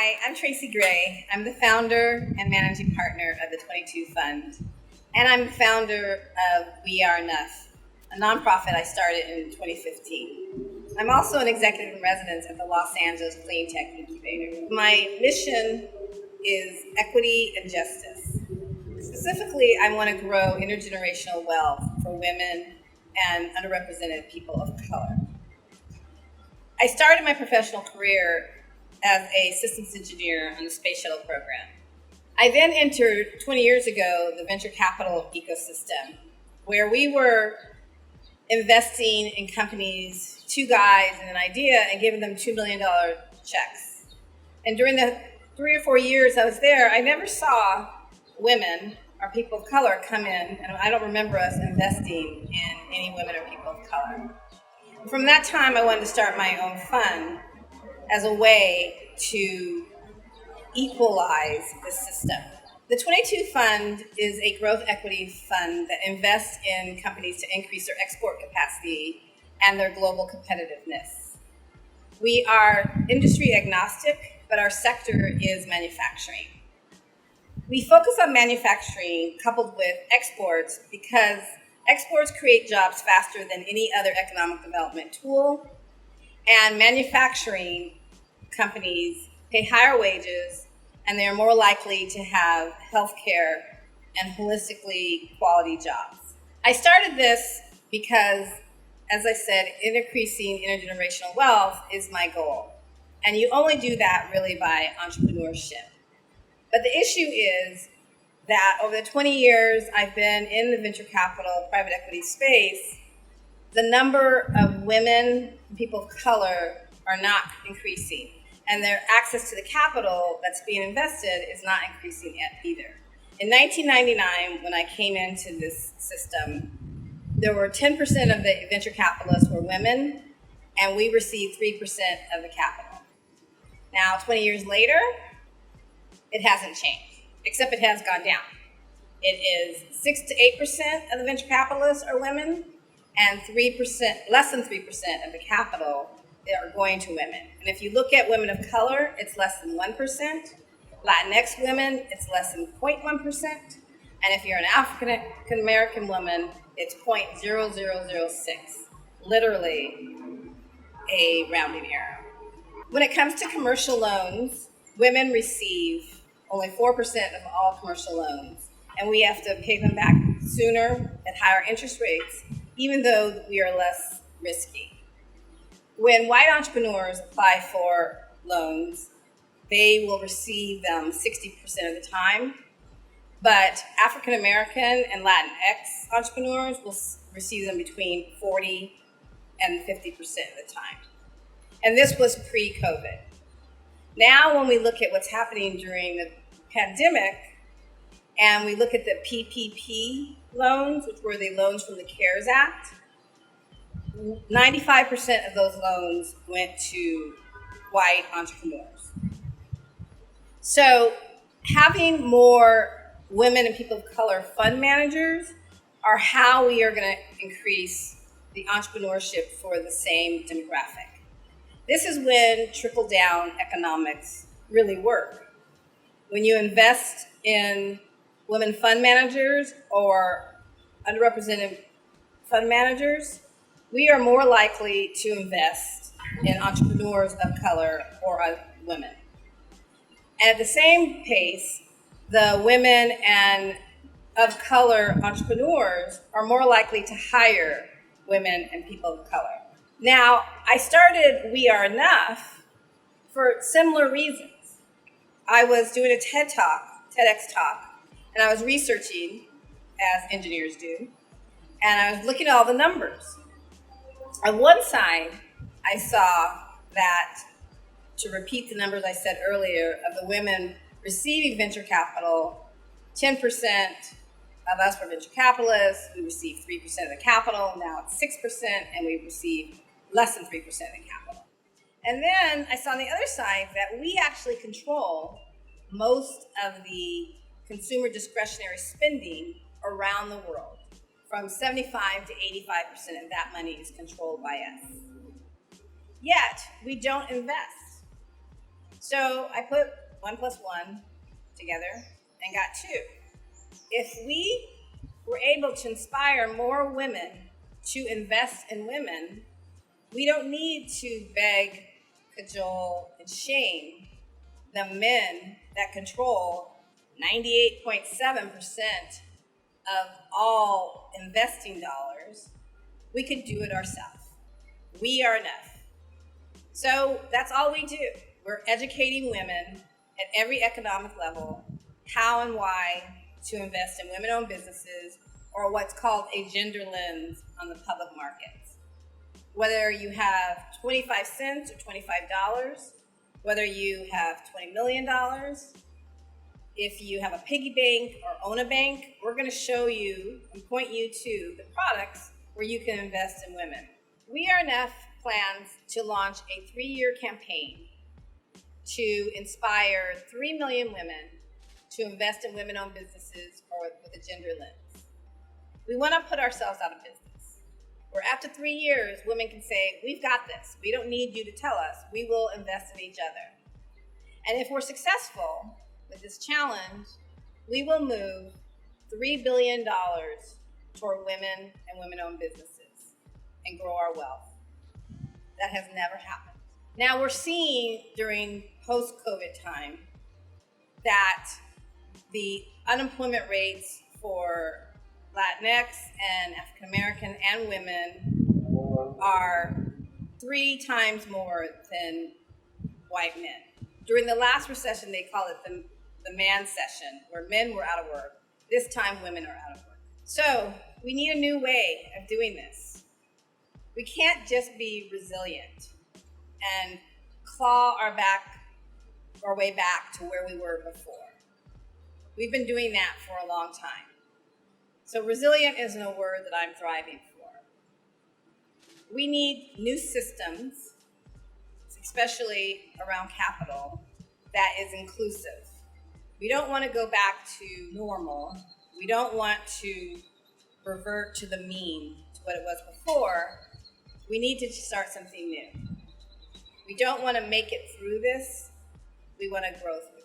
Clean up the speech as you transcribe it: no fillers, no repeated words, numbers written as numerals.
Hi, I'm Tracy Gray. I'm the founder and managing partner of the 22 Fund, and I'm the founder of We Are Enough, a nonprofit I started in 2015. I'm also an executive in residence at the Los Angeles Clean Tech Incubator. My mission is equity and justice. Specifically, I want to grow intergenerational wealth for women and underrepresented people of color. I started my professional career as a systems engineer on the Space Shuttle program. I then entered 20 years ago the venture capital ecosystem, where we were investing in companies, two guys and an idea, and giving them $2 million checks. And during the 3 or 4 years I was there, I never saw women or people of color come in, and I don't remember us investing in any women or people of color. From that time, I wanted to start my own fund as a way to equalize the system. The 22 Fund is a growth equity fund that invests in companies to increase their export capacity and their global competitiveness. We are industry agnostic, but our sector is manufacturing. We focus on manufacturing coupled with exports because exports create jobs faster than any other economic development tool, and manufacturing companies pay higher wages, and they are more likely to have healthcare and holistically quality jobs. I started this because, as I said, increasing intergenerational wealth is my goal. And you only do that really by entrepreneurship. But the issue is that over the 20 years I've been in the venture capital, private equity space, the number of women and people of color are not increasing. And their access to the capital that's being invested is not increasing yet either. In 1999, when I came into this system, there were 10% of the venture capitalists were women, and we received 3% of the capital. Now, 20 years later, it hasn't changed, except it has gone down. It is 6 to 8% of the venture capitalists are women, and 3%, less than 3% of the capital are going to women. And if you look at women of color, it's less than 1%. Latinx women, it's less than 0.1%. And if you're an African American woman, it's 0.0006. Literally a rounding error. When it comes to commercial loans, women receive only 4% of all commercial loans, and we have to pay them back sooner at higher interest rates, even though we are less risky. When white entrepreneurs apply for loans, they will receive them 60% of the time, but African American and Latinx entrepreneurs will receive them between 40 and 50% of the time. And this was pre-COVID. Now, when we look at what's happening during the pandemic, and we look at the PPP loans, which were the loans from the CARES Act, 95% of those loans went to white entrepreneurs. So having more women and people of color fund managers are how we are going to increase the entrepreneurship for the same demographic. This is when trickle-down economics really work. When you invest in women fund managers or underrepresented fund managers, we are more likely to invest in entrepreneurs of color or women. And at the same pace, the women and of color entrepreneurs are more likely to hire women and people of color. Now, I started We Are Enough for similar reasons. I was doing a TEDx talk, and I was researching, as engineers do, and I was looking at all the numbers. On one side, I saw that, to repeat the numbers I said earlier, of the women receiving venture capital, 10% of us were venture capitalists, we received 3% of the capital, now it's 6%, and we receive less than 3% of the capital. And then I saw on the other side that we actually control most of the consumer discretionary spending around the world. From 75 to 85% of that money is controlled by us. Yet, we don't invest. So I put 1 plus 1 together and got 2. If we were able to inspire more women to invest in women, we don't need to beg, cajole, and shame the men that control 98.7% of all investing dollars. We could do it ourselves. We are enough. So that's all we do. We're educating women at every economic level how and why to invest in women-owned businesses, or what's called a gender lens on the public markets. Whether you have 25 cents or $25, whether you have $20 million, if you have a piggy bank or own a bank, we're going to show you and point you to the products where you can invest in women. We Are Enough plans to launch a 3-year campaign to inspire 3 million women to invest in women-owned businesses or with a gender lens. We want to put ourselves out of business, where after 3 years, women can say, we've got this. We don't need you to tell us. We will invest in each other. And if we're successful with this challenge, we will move $3 billion toward women and women-owned businesses and grow our wealth. That has never happened. Now we're seeing during post-COVID time that the unemployment rates for Latinx and African American and women are 3 times more than white men. During the last recession, they call it the man session, where men were out of work. This time, women are out of work. So we need a new way of doing this. We can't just be resilient and claw our way back to where we were before. We've been doing that for a long time. So resilient isn't a word that I'm thriving for. We need new systems, especially around capital, that is inclusive. We don't want to go back to normal. We don't want to revert to the mean, to what it was before. We need to start something new. We don't want to make it through this. We want to grow through.